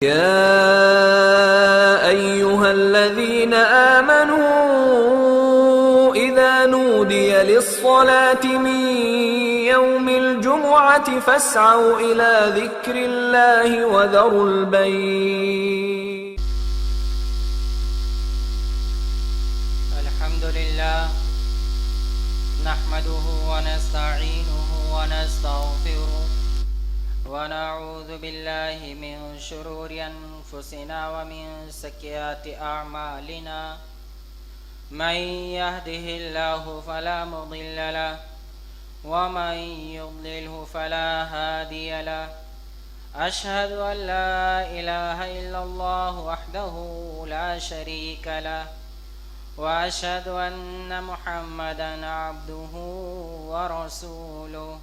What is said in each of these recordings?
يا أيها الذين آمنوا إذا نودي للصلاة من يوم الجمعة فاسعوا إلى ذكر الله وذروا البيع. الحمد لله نحمده ونستعينه ونستغفره ونعوذ بالله من شرور أنفسنا ومن سيئات أعمالنا من يهده الله فلا مضل له ومن يضلله فلا هادي له أشهد أن لا إله إلا الله وحده لا شريك له وأشهد أن محمدا عبده ورسوله.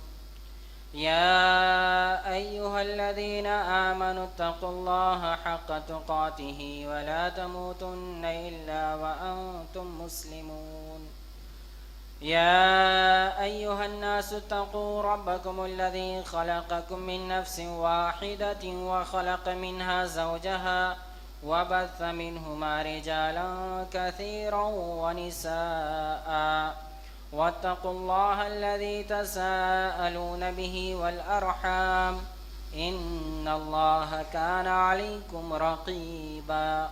يا أيها الذين آمنوا اتقوا الله حق تقاته ولا تموتن إلا وأنتم مسلمون. يا أيها الناس اتقوا ربكم الذي خلقكم من نفس واحدة وخلق منها زوجها وبث منهما رجالا كثيرا ونساء واتقوا الله الذي تساءلون به والأرحام إن الله كان عليكم رقيبا.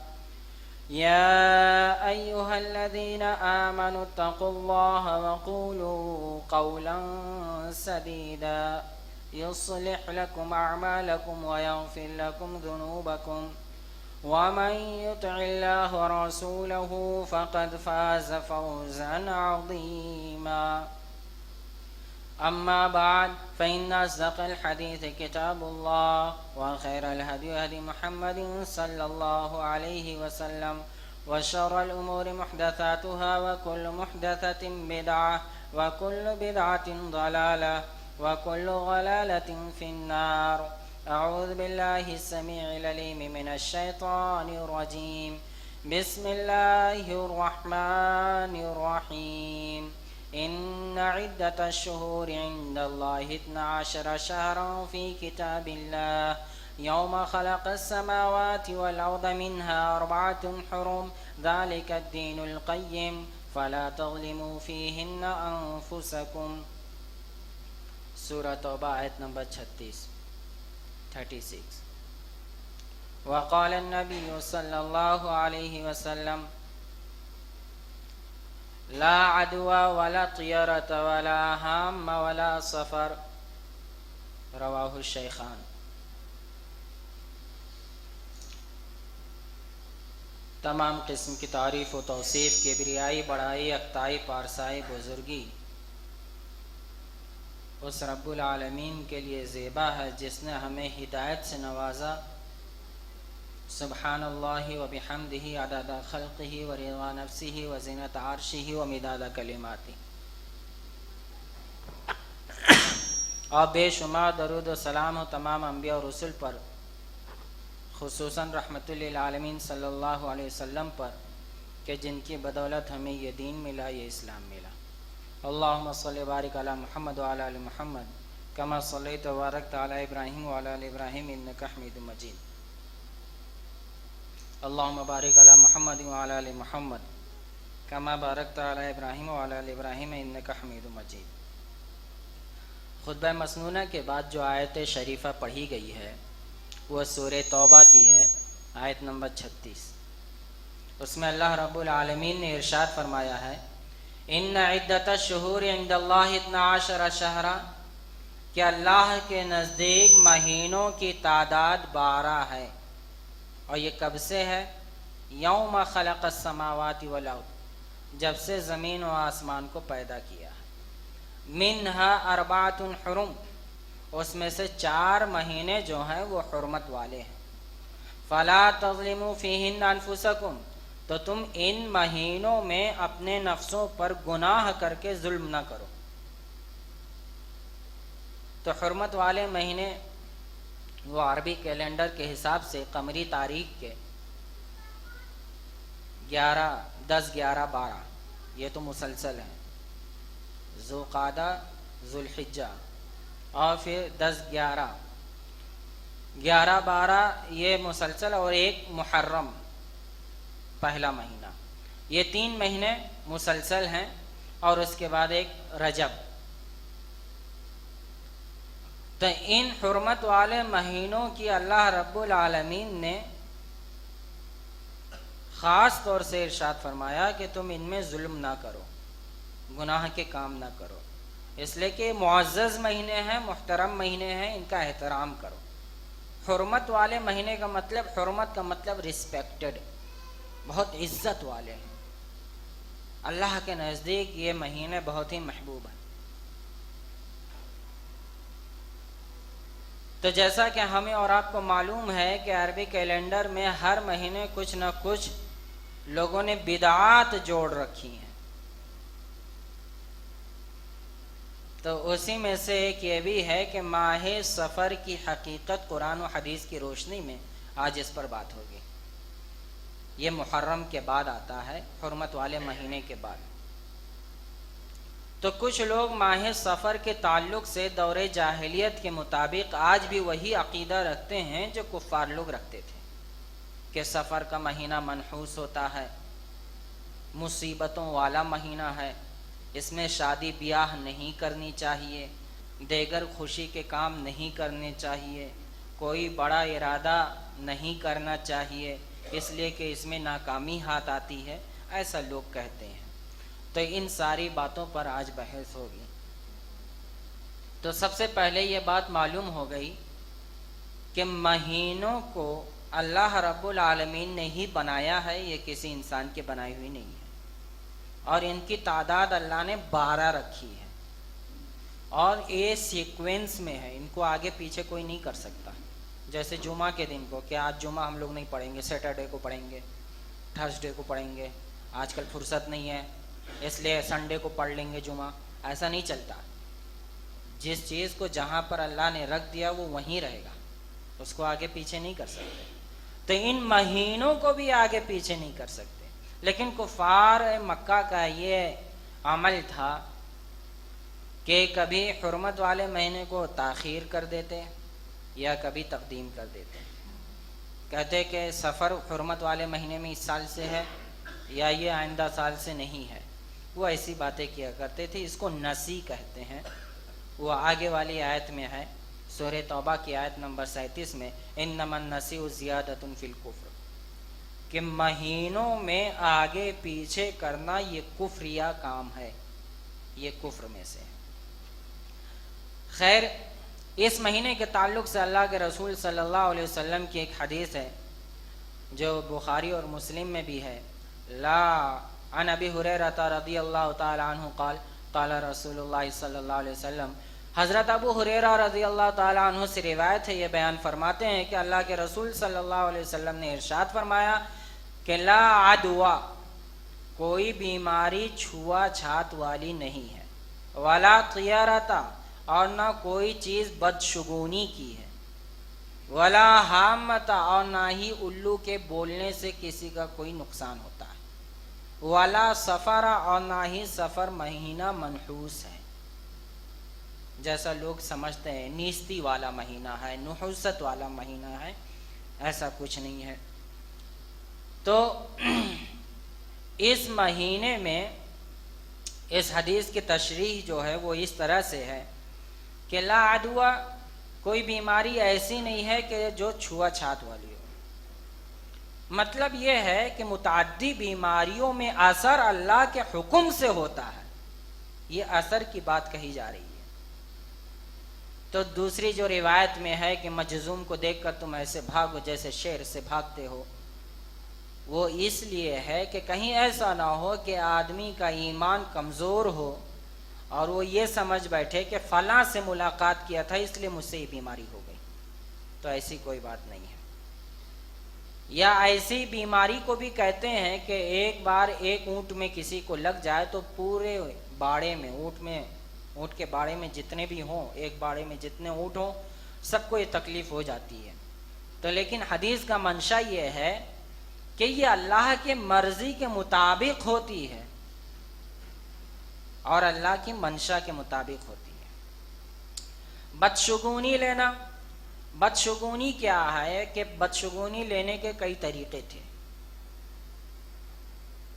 يا أيها الذين آمنوا اتقوا الله وقولوا قولا سديدا يصلح لكم أعمالكم ويغفر لكم ذنوبكم ومن يطع الله ورسوله فقد فاز فوزا عظيما. أما بعد فإن أصدق الحديث كتاب الله وخير الهدي هدي محمد صلى الله عليه وسلم وشر الأمور محدثاتها وكل محدثة بدعة وكل بدعة ضلالة وكل ضلالة في النار. أعوذ بالله السميع العليم من الشيطان الرجيم. بسم الله الرحمن الرحيم. إن عدة الشهور عند الله 12 شهرا في كتاب الله يوم خلق السماوات والأرض منها 4 حرم ذلك الدين القيم فلا تظلموا فيهن أنفسكم. سورة توبہ آیت نمبر 36. وقال النبي صلى الله عليه وسلم لا عدوى ولا طيرة ولا هام ولا صفر رواہ الشیخان. تمام قسم کی تعریف و توصیف کبریائی بڑائی اقتائی پارسائی بزرگی اس رب العالمین کے لیے زیبا ہے جس نے ہمیں ہدایت سے نوازا. سبحان اللہ و بحمدہ عدد خلقہ و رضا نفسہ و زینت عرشہ و مداد کلماتہ. اور بے شمار درود و سلام ہو تمام انبیاء اور رسل پر، خصوصاً رحمت للعالمین صلی اللہ علیہ وسلم پر، کہ جن کی بدولت ہمیں یہ دین ملا، یہ اسلام ملا. اللہم صلی بارک علی محمد وعلی آل محمد کما صلیت و بارکت علی ابراہیم وعلی آل ابراہیم انک حمید مجید. اللہم بارک علی محمد وعلی آل محمد کما بارکت علی ابراہیم وعلی آل ابراہیم انک حمید مجید. خطبہ مسنونہ کے بعد جو آیت شریفہ پڑھی گئی ہے وہ سورہ توبہ کی ہے، آیت نمبر 36. اس میں اللہ رب العالمین نے ارشاد فرمایا ہے ان عدت الشہور عند اللہ 12 شہرا، کہ اللہ کے نزدیک مہینوں کی تعداد 12 ہے. اور یہ کب سے ہے؟ یوم خلق السماوات والارض، جب سے زمین و آسمان کو پیدا کیا ہے. منہا 4 حرم، اس میں سے 4 مہینے جو ہیں وہ حرمت والے ہیں. فلا تظلموا فیہن انفسکم، تو تم ان مہینوں میں اپنے نفسوں پر گناہ کر کے ظلم نہ کرو. تو حرمت والے مہینے وہ عربی کیلنڈر کے حساب سے قمری تاریخ کے 11، 10، 11، 12 یہ تو مسلسل ہیں. ذوالقعدہ، ذوالحجہ اور پھر 10، 11 11 12 یہ مسلسل، اور ایک محرم پہلا مہینہ، یہ 3 مہینے مسلسل ہیں، اور اس کے بعد ایک رجب۔ تو ان حرمت والے مہینوں کی اللہ رب العالمین نے خاص طور سے ارشاد فرمایا کہ تم ان میں ظلم نہ کرو، گناہ کے کام نہ کرو، اس لیے کہ معزز مہینے ہیں، محترم مہینے ہیں، ان کا احترام کرو۔ حرمت والے مہینے کا مطلب، حرمت کا مطلب ریسپیکٹڈ، بہت عزت والے ہیں، اللہ کے نزدیک یہ مہینے بہت ہی محبوب ہیں۔ تو جیسا کہ ہمیں اور آپ کو معلوم ہے کہ عربی کیلنڈر میں ہر مہینے کچھ نہ کچھ لوگوں نے بدعات جوڑ رکھی ہیں، تو اسی میں سے ایک یہ بھی ہے کہ ماہ سفر کی حقیقت قرآن و حدیث کی روشنی میں آج اس پر بات ہوگی۔ یہ محرم کے بعد آتا ہے، حرمت والے مہینے کے بعد۔ تو کچھ لوگ ماہ سفر کے تعلق سے دور جاہلیت کے مطابق آج بھی وہی عقیدہ رکھتے ہیں جو کفار لوگ رکھتے تھے، کہ سفر کا مہینہ منحوس ہوتا ہے، مصیبتوں والا مہینہ ہے، اس میں شادی بیاہ نہیں کرنی چاہیے، دیگر خوشی کے کام نہیں کرنے چاہیے، کوئی بڑا ارادہ نہیں کرنا چاہیے، اس لیے کہ اس میں ناکامی ہاتھ آتی ہے، ایسا لوگ کہتے ہیں۔ تو ان ساری باتوں پر آج بحث ہوگی۔ تو سب سے پہلے یہ بات معلوم ہو گئی کہ مہینوں کو اللہ رب العالمین نے ہی بنایا ہے، یہ کسی انسان کی بنائی ہوئی نہیں ہے، اور ان کی تعداد اللہ نے 12 رکھی ہے، اور یہ سیکوینس میں ہے، ان کو آگے پیچھے کوئی نہیں کر سکتا۔ جیسے جمعہ کے دن کو کہ آج جمعہ ہم لوگ نہیں پڑھیں گے، سیٹرڈے کو پڑھیں گے، تھرسڈے کو پڑھیں گے، آج کل فرصت نہیں ہے اس لیے سنڈے کو پڑھ لیں گے جمعہ، ایسا نہیں چلتا۔ جس چیز کو جہاں پر اللہ نے رکھ دیا وہ وہیں رہے گا، اس کو آگے پیچھے نہیں کر سکتے۔ تو ان مہینوں کو بھی آگے پیچھے نہیں کر سکتے، لیکن کفار مکہ کا یہ عمل تھا کہ کبھی حرمت والے مہینے کو تاخیر کر دیتے یا کبھی تقدیم کر دیتے، کہتے کہ سفر حرمت والے مہینے میں اس سال سے ہے یا یہ آئندہ سال سے نہیں ہے، وہ ایسی باتیں کیا کرتے تھے، اس کو نسی کہتے ہیں۔ وہ آگے والی آیت میں ہے، سورہ توبہ کی آیت نمبر 37 میں، انما النسیء زیادۃ فی الکفر، کہ مہینوں میں آگے پیچھے کرنا یہ کفریہ کام ہے، یہ کفر میں سے ہے۔ خیر، اس مہینے کے تعلق سے اللہ کے رسول صلی اللہ علیہ وسلم کی ایک حدیث ہے جو بخاری اور مسلم میں بھی ہے، لا عن ابی ہریرہ رضی اللہ تعالی عنہ قال قال رسول اللہ صلی اللہ علیہ وسلم، حضرت ابو ہریرہ رضی اللہ تعالی عنہ سے روایت ہے، یہ بیان فرماتے ہیں کہ اللہ کے رسول صلی اللہ علیہ وسلم نے ارشاد فرمایا کہ لا عدوہ، کوئی بیماری چھوا چھات والی نہیں ہے، ولا طیرۃ، اور نہ کوئی چیز بدشگونی کی ہے، ولا حامۃ، اور نہ ہی الو کے بولنے سے کسی کا کوئی نقصان ہوتا ہے، ولا سفر، اور نہ ہی سفر مہینہ منحوس ہے، جیسا لوگ سمجھتے ہیں نیستی والا مہینہ ہے، نحوست والا مہینہ ہے، ایسا کچھ نہیں ہے۔ تو اس مہینے میں اس حدیث کی تشریح جو ہے وہ اس طرح سے ہے کہ لا عدوہ، کوئی بیماری ایسی نہیں ہے کہ جو چھوا چھات والی ہو، مطلب یہ ہے کہ متعدی بیماریوں میں اثر اللہ کے حکم سے ہوتا ہے، یہ اثر کی بات کہی جا رہی ہے۔ تو دوسری جو روایت میں ہے کہ مجذوم کو دیکھ کر تم ایسے بھاگو جیسے شیر سے بھاگتے ہو، وہ اس لیے ہے کہ کہیں ایسا نہ ہو کہ آدمی کا ایمان کمزور ہو اور وہ یہ سمجھ بیٹھے کہ فلاں سے ملاقات کیا تھا اس لیے مجھ سے یہ بیماری ہو گئی، تو ایسی کوئی بات نہیں ہے۔ یا ایسی بیماری کو بھی کہتے ہیں کہ ایک بار ایک اونٹ میں کسی کو لگ جائے تو پورے باڑے میں، اونٹ کے باڑے میں جتنے بھی ہوں، ایک باڑے میں جتنے اونٹ ہوں، سب کو یہ تکلیف ہو جاتی ہے۔ تو لیکن حدیث کا منشا یہ ہے کہ یہ اللہ کے مرضی کے مطابق ہوتی ہے اور اللہ کی منشا کے مطابق ہوتی ہے۔ بدشگونی لینا، بدشگونی کیا ہے کہ بدشگونی لینے کے کئی طریقے تھے،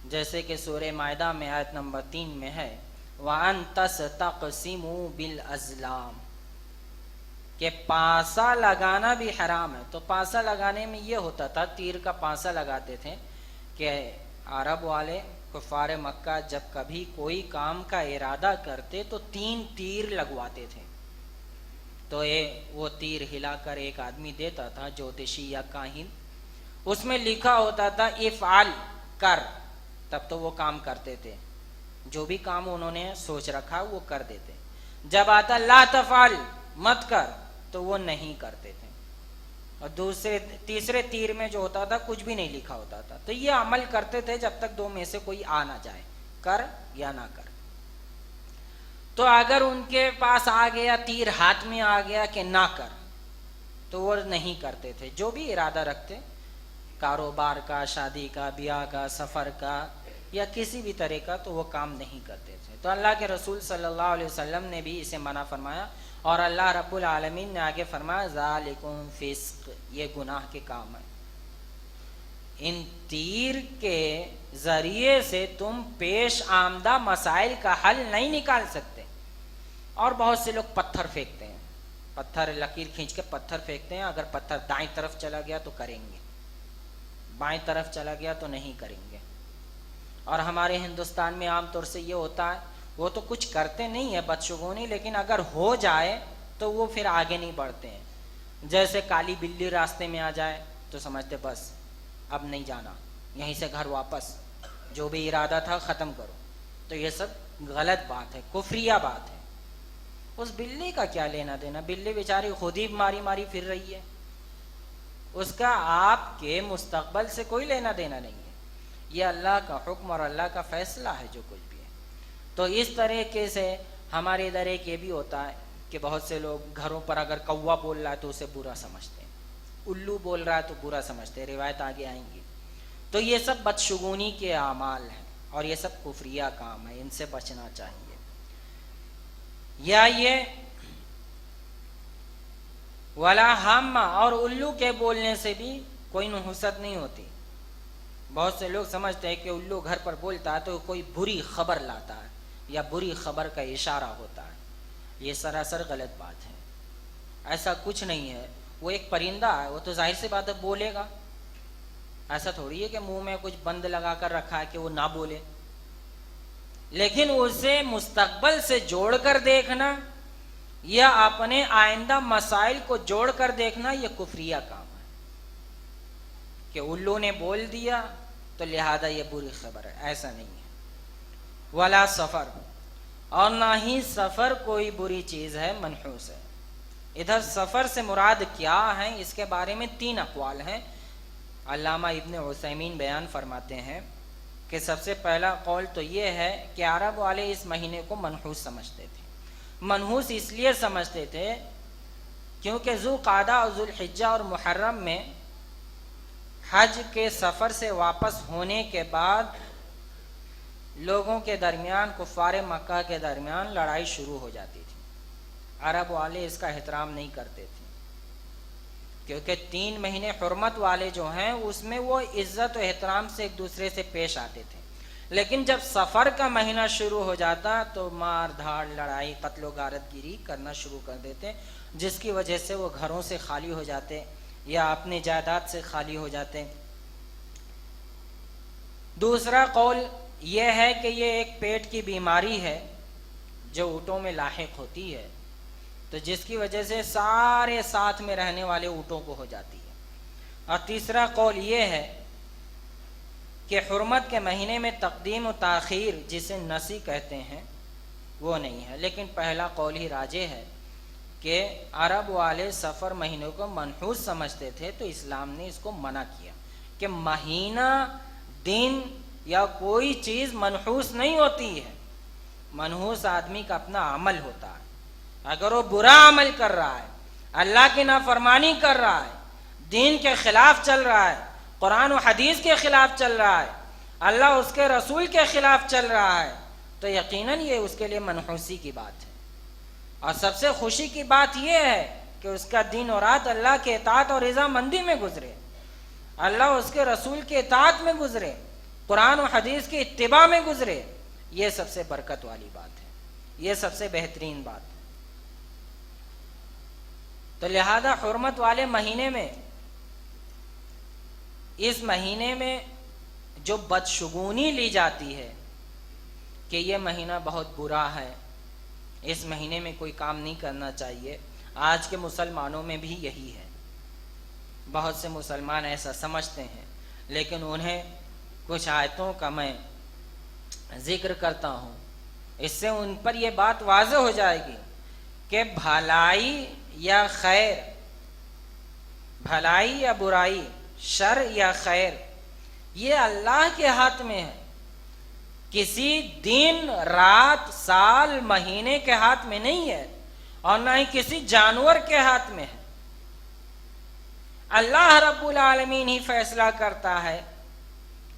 جیسے کہ سورہ مائدہ میں آیت نمبر 3 میں ہے وَأَن تَسْتَقْسِمُوا بِالْأَزْلَامِ، کہ پانسا لگانا بھی حرام ہے۔ تو پانسا لگانے میں یہ ہوتا تھا، تیر کا پانسا لگاتے تھے کہ عرب والے کفار مکہ جب کبھی کوئی کام کا ارادہ کرتے تو 3 تیر لگواتے تھے، تو وہ تیر ہلا کر ایک آدمی دیتا تھا جوتشی یا کاہن، اس میں لکھا ہوتا تھا افعل، کر، تب تو وہ کام کرتے تھے، جو بھی کام انہوں نے سوچ رکھا وہ کر دیتے۔ جب آتا لا تفعل، مت کر، تو وہ نہیں کرتے تھے۔ اور تیسرے تیر میں جو ہوتا تھا کچھ بھی نہیں لکھا ہوتا تھا، تو یہ عمل کرتے تھے جب تک 2 میں سے کوئی آ نہ جائے، کر یا نہ کر۔ تو اگر ان کے پاس آ گیا، تیر ہاتھ میں آ گیا کہ نہ کر، تو وہ نہیں کرتے تھے۔ جو بھی ارادہ رکھتے، کاروبار کا، شادی کا، بیاہ کا، سفر کا یا کسی بھی طرح کا، تو وہ کام نہیں کرتے تھے۔ تو اللہ کے رسول صلی اللہ علیہ وسلم نے بھی اسے منع فرمایا، اور اللہ رب العالمین نے آگے فرمایا ذالکم فسق، یہ گناہ کے کام ہے۔ ان تیر کے ذریعے سے تم پیش آمدہ مسائل کا حل نہیں نکال سکتے۔ اور بہت سے لوگ پتھر پھینکتے ہیں، پتھر لکیر کھینچ کے پتھر پھینکتے ہیں، اگر پتھر دائیں طرف چلا گیا تو کریں گے، بائیں طرف چلا گیا تو نہیں کریں گے۔ اور ہمارے ہندوستان میں عام طور سے یہ ہوتا ہے، وہ تو کچھ کرتے نہیں ہیں بدشگونی، لیکن اگر ہو جائے تو وہ پھر آگے نہیں بڑھتے ہیں۔ جیسے کالی بلی راستے میں آ جائے تو سمجھتے بس اب نہیں جانا، یہیں سے گھر واپس، جو بھی ارادہ تھا ختم کرو۔ تو یہ سب غلط بات ہے، کفریہ بات ہے۔ اس بلی کا کیا لینا دینا؟ بلی بیچاری خود ہی ماری پھر رہی ہے، اس کا آپ کے مستقبل سے کوئی لینا دینا نہیں ہے۔ یہ اللہ کا حکم اور اللہ کا فیصلہ ہے جو کچھ بھی ہے۔ تو اس طریقے سے ہمارے ادھر ایک یہ بھی ہوتا ہے کہ بہت سے لوگ گھروں پر اگر کوا بول رہا ہے تو اسے برا سمجھتے ہیں، الو بول رہا ہے تو برا سمجھتے ہیں، روایت آگے آئیں گی۔ تو یہ سب بدشگونی کے اعمال ہیں اور یہ سب کفریہ کام ہے، ان سے بچنا چاہیے۔ یا یہ ولا ہم، اور الو کے بولنے سے بھی کوئی نحوست نہیں ہوتی۔ بہت سے لوگ سمجھتے ہیں کہ الو گھر پر بولتا ہے تو کوئی بری خبر لاتا ہے یا بری خبر کا اشارہ ہوتا ہے، یہ سراسر غلط بات ہے۔ ایسا کچھ نہیں ہے، وہ ایک پرندہ ہے، وہ تو ظاہر سی بات ہے بولے گا، ایسا تھوڑی ہے کہ منہ میں کچھ بند لگا کر رکھا ہے کہ وہ نہ بولے۔ لیکن اسے مستقبل سے جوڑ کر دیکھنا یا اپنے آئندہ مسائل کو جوڑ کر دیکھنا، یہ کفریہ کام ہے کہ الو نے بول دیا تو لہذا یہ بری خبر ہے، ایسا نہیں ہے۔ ولا سفر، اور نہ ہی سفر کوئی بری چیز ہے، منحوس ہے۔ ادھر سفر سے مراد کیا ہے، اس کے بارے میں 3 اقوال ہیں۔ علامہ ابن عثیمین بیان فرماتے ہیں کہ سب سے پہلا قول تو یہ ہے کہ عرب والے اس مہینے کو منحوس سمجھتے تھے۔ منحوس اس لیے سمجھتے تھے کیونکہ ذوالقعدہ اور ذوالحجہ اور محرم میں حج کے سفر سے واپس ہونے کے بعد لوگوں کے درمیان، کفار مکہ کے درمیان لڑائی شروع ہو جاتی تھی۔ عرب والے اس کا احترام نہیں کرتے تھے کیونکہ 3 مہینے حرمت والے جو ہیں اس میں وہ عزت و احترام سے ایک دوسرے سے پیش آتے تھے، لیکن جب سفر کا مہینہ شروع ہو جاتا تو مار دھاڑ، لڑائی، قتل و غارت گیری کرنا شروع کر دیتے، جس کی وجہ سے وہ گھروں سے خالی ہو جاتے یا اپنی جائیداد سے خالی ہو جاتے۔ دوسرا قول یہ ہے کہ یہ ایک پیٹ کی بیماری ہے جو اونٹوں میں لاحق ہوتی ہے، تو جس کی وجہ سے سارے ساتھ میں رہنے والے اونٹوں کو ہو جاتی ہے۔ اور تیسرا قول یہ ہے کہ حرمت کے مہینے میں تقدیم و تاخیر جسے نسی کہتے ہیں وہ نہیں ہے، لیکن پہلا قول ہی راجح ہے کہ عرب والے سفر مہینوں کو منحوس سمجھتے تھے، تو اسلام نے اس کو منع کیا کہ مہینہ، دن یا کوئی چیز منحوس نہیں ہوتی ہے۔ منحوس آدمی کا اپنا عمل ہوتا ہے، اگر وہ برا عمل کر رہا ہے، اللہ کی نافرمانی کر رہا ہے، دین کے خلاف چل رہا ہے، قرآن و حدیث کے خلاف چل رہا ہے، اللہ اس کے رسول کے خلاف چل رہا ہے، تو یقیناً یہ اس کے لیے منحوسی کی بات ہے۔ اور سب سے خوشی کی بات یہ ہے کہ اس کا دن اور رات اللہ کے اطاعت اور رضامندی میں گزرے، اللہ اس کے رسول کے اطاعت میں گزرے، قرآن و حدیث کی اتباع میں گزرے، یہ سب سے برکت والی بات ہے، یہ سب سے بہترین بات ہے۔ تو لہذا حرمت والے مہینے میں، اس مہینے میں جو بدشگونی لی جاتی ہے کہ یہ مہینہ بہت برا ہے، اس مہینے میں کوئی کام نہیں کرنا چاہیے، آج کے مسلمانوں میں بھی یہی ہے۔ بہت سے مسلمان ایسا سمجھتے ہیں، لیکن انہیں کچھ آیتوں کا میں ذکر کرتا ہوں، اس سے ان پر یہ بات واضح ہو جائے گی کہ بھلائی یا خیر، بھلائی یا برائی، شر یا خیر، یہ اللہ کے ہاتھ میں ہے، کسی دن، رات، سال، مہینے کے ہاتھ میں نہیں ہے، اور نہ ہی کسی جانور کے ہاتھ میں ہے۔ اللہ رب العالمین ہی فیصلہ کرتا ہے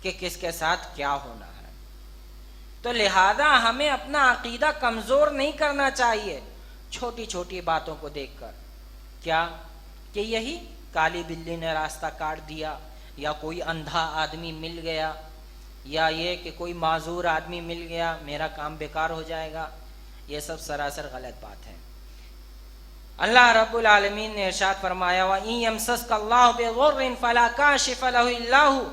کہ کس کے ساتھ کیا ہونا ہے۔ تو لہذا ہمیں اپنا عقیدہ کمزور نہیں کرنا چاہیے چھوٹی چھوٹی باتوں کو دیکھ کر، کیا کہ یہی کالی بلی نے راستہ کاٹ دیا، یا کوئی اندھا آدمی مل گیا، یا یہ کہ کوئی معذور آدمی مل گیا، میرا کام بیکار ہو جائے گا، یہ سب سراسر غلط بات ہے۔ اللہ رب العالمین نے ارشاد فرمایا وَإِن يَمْسَسْكَ اللَّهُ بِضُرٍّ فَلَا كَاشِفَ لَهُ إِلَّا هُوَ،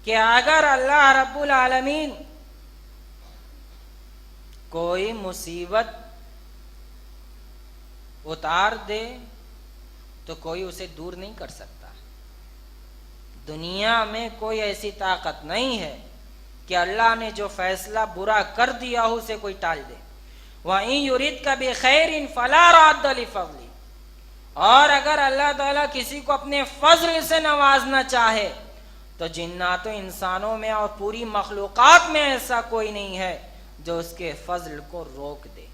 کہ اگر اللہ رب العالمین کوئی مصیبت اتار دے تو کوئی اسے دور نہیں کر سکتا۔ دنیا میں کوئی ایسی طاقت نہیں ہے کہ اللہ نے جو فیصلہ برا کر دیا ہو اسے کوئی ٹال دے۔ وَإِن يُرِدْكَ بِخَيْرٍ فَلَا رَادَّ لِفَضْلِهِ، اور اگر اللہ تعالیٰ کسی کو اپنے فضل سے نوازنا چاہے تو جنات و انسانوں میں اور پوری مخلوقات میں ایسا کوئی نہیں ہے جو اس کے فضل کو روک دے،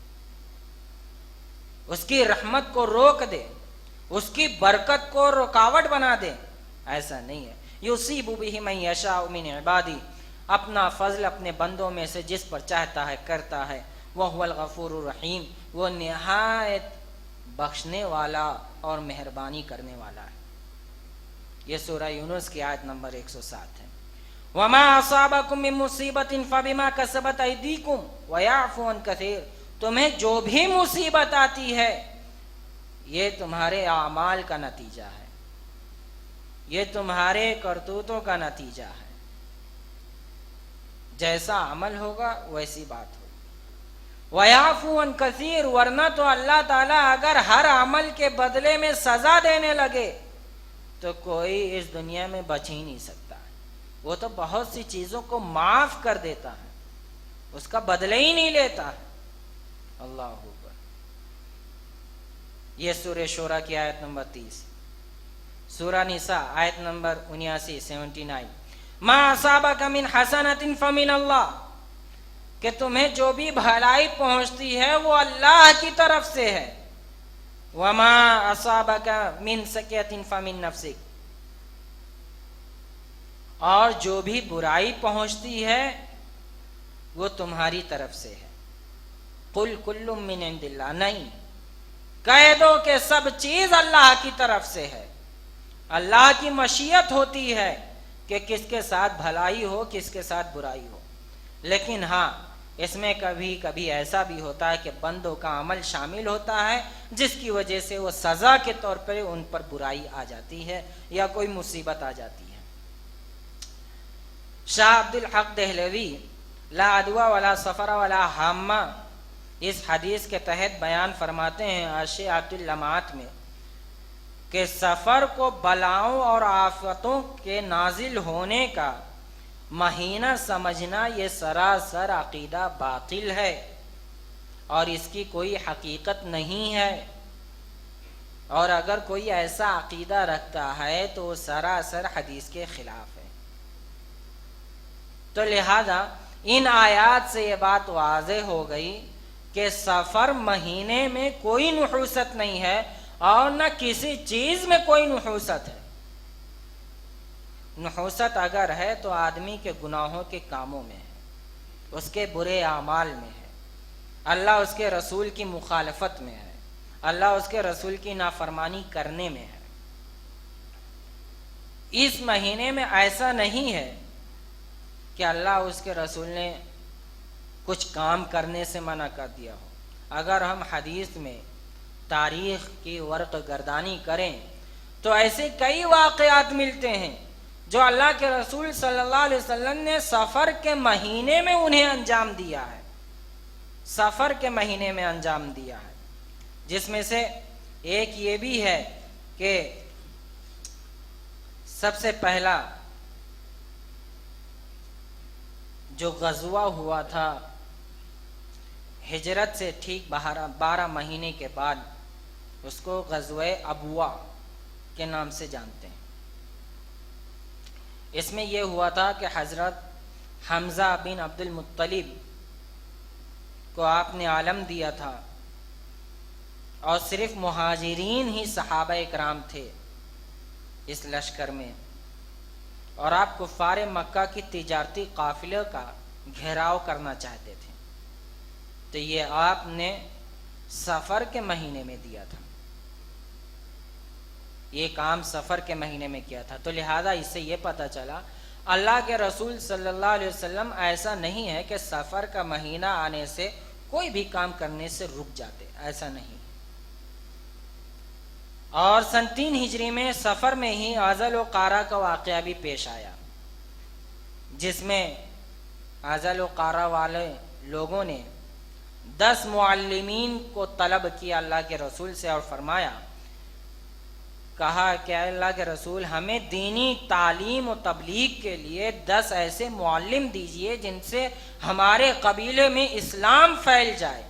اس کی رحمت کو روک دے، اس کی برکت کو رکاوٹ بنا دے، ایسا نہیں ہے۔ یصیب بہ من یشاء من عبادی، اپنا فضل اپنے بندوں میں سے جس پر چاہتا ہے کرتا ہے۔ وہو الغفور الرحیم، وہ نہایت بخشنے والا اور مہربانی کرنے والا ہے۔ یہ سورہ یونس کی آیت نمبر 107 ہے۔ وما اصابکم من مصیبت فبما کسبت ایدیکم ویعفو عن کثیر، تمہیں جو بھی مصیبت آتی ہے یہ تمہارے اعمال کا نتیجہ ہے، یہ تمہارے کرتوتوں کا نتیجہ ہے، جیسا عمل ہوگا ویسی بات ہوگی۔ وَيَعْفُو عَنْ كَثِيرٍ، ورنہ تو اللہ تعالیٰ اگر ہر عمل کے بدلے میں سزا دینے لگے تو کوئی اس دنیا میں بچ ہی نہیں سکتا ہے۔ وہ تو بہت سی چیزوں کو معاف کر دیتا ہے، اس کا بدلہ ہی نہیں لیتا ہے۔ اللہ اکبر۔ یہ سورہ شورى کی آیت نمبر 30، سورہ نساء آیت نمبر 79 79، ما اصابک من حسنۃ فمن اللہ، کہ تمہیں جو بھی بھلائی پہنچتی ہے وہ اللہ کی طرف سے ہے۔ وما اصابک من سیئۃ فمن نفسک، اور جو بھی برائی پہنچتی ہے وہ تمہاری طرف سے ہے۔ قل کل من عند اللہ، نہیں، کہہ دو کہ سب چیز اللہ کی طرف سے ہے۔ اللہ کی مشیت ہوتی ہے کہ کس کے ساتھ بھلائی ہو کس کے ساتھ برائی ہو، لیکن ہاں اس میں کبھی کبھی ایسا بھی ہوتا ہے کہ بندوں کا عمل شامل ہوتا ہے جس کی وجہ سے وہ سزا کے طور پر ان پر برائی آ جاتی ہے یا کوئی مصیبت آ جاتی ہے۔ شاہ عبد الحق دہلوی لا عدوى ولا سفر ولا حامہ اس حدیث کے تحت بیان فرماتے ہیں اشعۃ اللمعات میں کہ سفر کو بلاؤں اور آفتوں کے نازل ہونے کا مہینہ سمجھنا یہ سراسر عقیدہ باطل ہے اور اس کی کوئی حقیقت نہیں ہے، اور اگر کوئی ایسا عقیدہ رکھتا ہے تو وہ سراسر حدیث کے خلاف ہے۔ تو لہذا ان آیات سے یہ بات واضح ہو گئی کہ سفر مہینے میں کوئی نحوست نہیں ہے اور نہ کسی چیز میں کوئی نحوست ہے۔ نحوست اگر ہے تو آدمی کے گناہوں کے کاموں میں ہے، اس کے برے اعمال میں ہے، اللہ اس کے رسول کی مخالفت میں ہے، اللہ اس کے رسول کی نافرمانی کرنے میں ہے۔ اس مہینے میں ایسا نہیں ہے کہ اللہ اس کے رسول نے کچھ کام کرنے سے منع کر دیا ہو۔ اگر ہم حدیث میں تاریخ کی ورق گردانی کریں تو ایسے کئی واقعات ملتے ہیں جو اللہ کے رسول صلی اللہ علیہ وسلم نے سفر کے مہینے میں انہیں انجام دیا ہے، سفر کے مہینے میں انجام دیا ہے، جس میں سے ایک یہ بھی ہے کہ سب سے پہلا جو غزوہ ہوا تھا ہجرت سے ٹھیک 12 مہینے کے بعد، اس کو غزوہ ابوا کے نام سے جانتے ہیں۔ اس میں یہ ہوا تھا کہ حضرت حمزہ بن عبد المطلب کو آپ نے عالم دیا تھا، اور صرف مہاجرین ہی صحابہ اکرام تھے اس لشکر میں، اور آپ کفار مکہ کی تجارتی قافلے کا گھیراؤ کرنا چاہتے تھے، تو یہ آپ نے سفر کے مہینے میں دیا تھا، یہ کام سفر کے مہینے میں کیا تھا۔ تو لہذا اس سے یہ پتہ چلا اللہ کے رسول صلی اللہ علیہ وسلم ایسا نہیں ہے کہ سفر کا مہینہ آنے سے کوئی بھی کام کرنے سے رک جاتے، ایسا نہیں۔ اور سن 3 ہجری میں سفر میں ہی اعزل و قارا کا واقعہ بھی پیش آیا، جس میں اعزل و قارا والے لوگوں نے 10 معلمین کو طلب کیا اللہ کے رسول سے، اور فرمایا، کہا کہ اللہ کے رسول ہمیں دینی تعلیم و تبلیغ کے لیے 10 ایسے معلم دیجئے جن سے ہمارے قبیلے میں اسلام پھیل جائے۔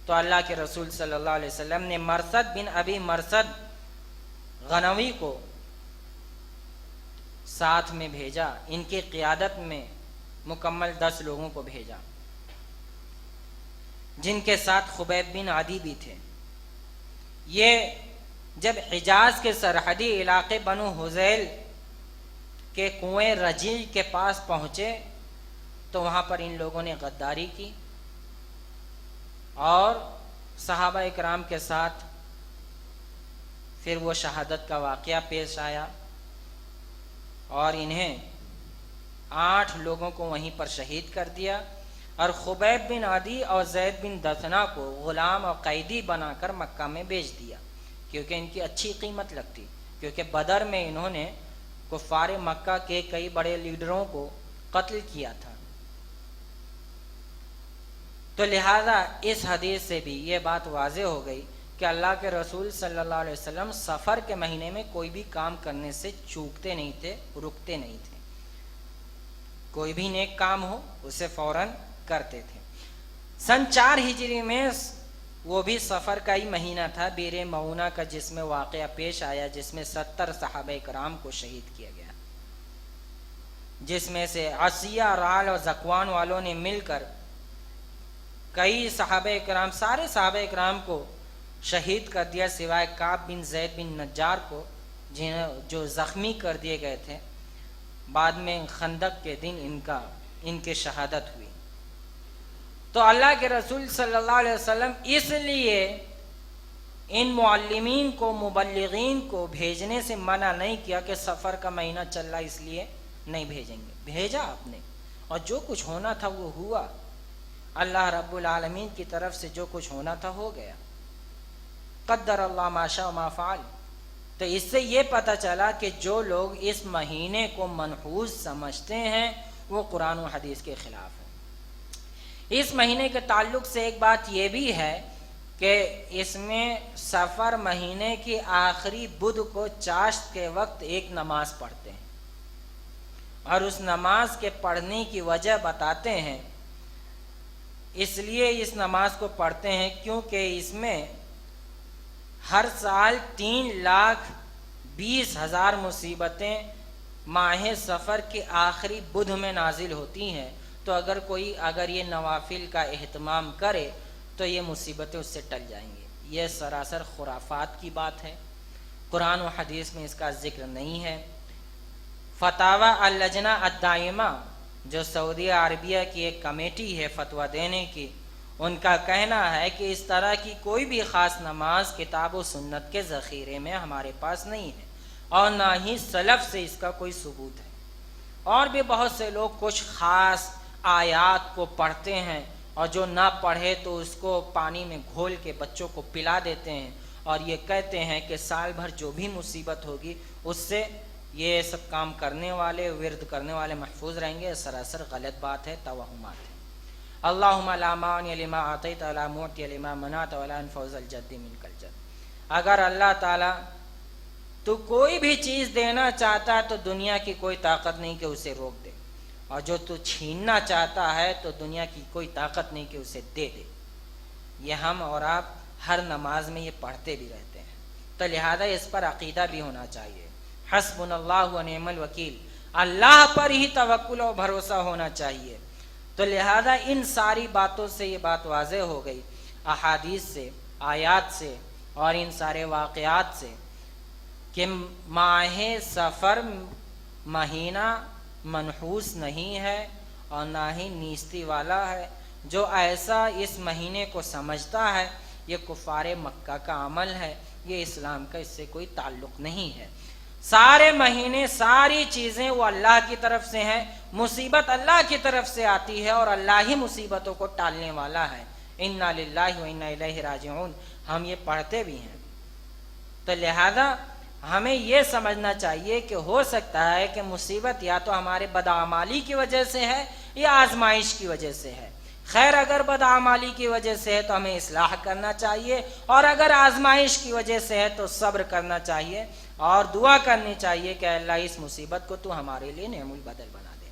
تو اللہ کے رسول صلی اللہ علیہ وسلم نے مرثد بن ابی مرثد غنوی کو ساتھ میں بھیجا، ان کی قیادت میں مکمل 10 لوگوں کو بھیجا، جن کے ساتھ خبیب بن عدی بھی تھے۔ یہ جب حجاز کے سرحدی علاقے بنو حذیل کے کنویں رجیع کے پاس پہنچے تو وہاں پر ان لوگوں نے غداری کی، اور صحابہ اکرام کے ساتھ پھر وہ شہادت کا واقعہ پیش آیا، اور انہیں 8 لوگوں کو وہیں پر شہید کر دیا، اور خبیب بن عدی اور زید بن دثنہ کو غلام اور قیدی بنا کر مکہ میں بیچ دیا، کیونکہ ان کی اچھی قیمت لگتی، کیونکہ بدر میں انہوں نے کفار مکہ کے کئی بڑے لیڈروں کو قتل کیا تھا۔ تو لہذا اس حدیث سے بھی یہ بات واضح ہو گئی کہ اللہ کے رسول صلی اللہ علیہ وسلم سفر کے مہینے میں کوئی بھی کام کرنے سے چوکتے نہیں تھے، رکتے نہیں تھے، کوئی بھی نیک کام ہو اسے فوراً کرتے تھے۔ سن 4 ہجری میں وہ بھی سفر کا ہی مہینہ تھا، بیر معونہ کا، جس میں واقعہ پیش آیا، جس میں 70 صحابہ کرام کو شہید کیا گیا، جس میں سے عصیہ، رال اور زکوان والوں نے مل کر کئی صحابہ کرام، سارے صحابہ کرام کو شہید کر دیا، سوائے کعب بن زید بن نجار کو، جو زخمی کر دیے گئے تھے۔ بعد میں خندق کے دن ان کی شہادت ہوئی۔ تو اللہ کے رسول صلی اللہ علیہ وسلم اس لیے ان معلمین کو، مبلغین کو بھیجنے سے منع نہیں کیا کہ سفر کا مہینہ چل رہا اس لیے نہیں بھیجیں گے، بھیجا آپ نے، اور جو کچھ ہونا تھا وہ ہوا، اللہ رب العالمین کی طرف سے جو کچھ ہونا تھا ہو گیا، قدر اللہ ما شاء ما فعل۔ تو اس سے یہ پتہ چلا کہ جو لوگ اس مہینے کو منحوس سمجھتے ہیں وہ قرآن و حدیث کے خلاف ہیں۔ اس مہینے کے تعلق سے ایک بات یہ بھی ہے کہ اس میں سفر مہینے کی آخری بدھ کو چاشت کے وقت ایک نماز پڑھتے ہیں، اور اس نماز کے پڑھنے کی وجہ بتاتے ہیں۔ اس لیے اس نماز کو پڑھتے ہیں کیونکہ اس میں ہر سال 3,20,000 مصیبتیں ماہ سفر کے آخری بدھ میں نازل ہوتی ہیں، تو اگر یہ نوافل کا اہتمام کرے تو یہ مصیبتیں اس سے ٹل جائیں گی۔ یہ سراسر خرافات کی بات ہے، قرآن و حدیث میں اس کا ذکر نہیں ہے۔ فتاوی اللجنہ الدائمہ جو سعودی عربیہ کی ایک کمیٹی ہے فتویٰ دینے کی، ان کا کہنا ہے کہ اس طرح کی کوئی بھی خاص نماز کتاب و سنت کے ذخیرے میں ہمارے پاس نہیں ہے، اور نہ ہی سلف سے اس کا کوئی ثبوت ہے۔ اور بھی بہت سے لوگ کچھ خاص آیات کو پڑھتے ہیں، اور جو نہ پڑھے تو اس کو پانی میں گھول کے بچوں کو پلا دیتے ہیں، اور یہ کہتے ہیں کہ سال بھر جو بھی مصیبت ہوگی اس سے یہ سب کام کرنے والے، ورد کرنے والے محفوظ رہیں گے۔ سراسر غلط بات ہے، توہمات ہے۔ اللہم لا مانع لما اعطیت ولا معطی لما منعت ولا ينفع ذا الجد منک الجد۔ اگر اللہ تعالیٰ تو کوئی بھی چیز دینا چاہتا ہے تو دنیا کی کوئی طاقت نہیں کہ اسے روک دے، اور جو تو چھیننا چاہتا ہے تو دنیا کی کوئی طاقت نہیں کہ اسے دے دے۔ یہ ہم اور آپ ہر نماز میں یہ پڑھتے بھی رہتے ہیں، تو لہذا اس پر عقیدہ بھی ہونا چاہیے۔ حسبنا اللہ و نعم الوکیل، اللہ پر ہی توکل و بھروسہ ہونا چاہیے۔ تو لہذا ان ساری باتوں سے یہ بات واضح ہو گئی، احادیث سے، آیات سے اور ان سارے واقعات سے، کہ ماہ سفر مہینہ منحوس نہیں ہے اور نہ ہی نیستی والا ہے۔ جو ایسا اس مہینے کو سمجھتا ہے یہ کفار مکہ کا عمل ہے، یہ اسلام کا اس سے کوئی تعلق نہیں ہے۔ سارے مہینے، ساری چیزیں وہ اللہ کی طرف سے ہیں، مصیبت اللہ کی طرف سے آتی ہے اور اللہ ہی مصیبتوں کو ٹالنے والا ہے۔ انا للہ و انا الیہ راجعون، ہم یہ پڑھتے بھی ہیں۔ تو لہذا ہمیں یہ سمجھنا چاہیے کہ ہو سکتا ہے کہ مصیبت یا تو ہمارے بدعمالی کی وجہ سے ہے یا آزمائش کی وجہ سے ہے۔ خیر، اگر بدعمالی کی وجہ سے ہے تو ہمیں اصلاح کرنا چاہیے، اور اگر آزمائش کی وجہ سے ہے تو صبر کرنا چاہیے اور دعا کرنی چاہیے کہ اللہ اس مصیبت کو تو ہمارے لیے نعم البدل بنا دے۔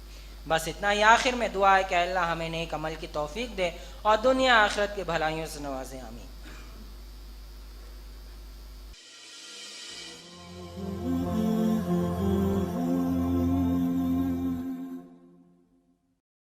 بس اتنا ہی آخر میں دعا ہے کہ اللہ ہمیں نیک عمل کی توفیق دے اور دنیا آخرت کی بھلائیوں سے نوازے، آمین۔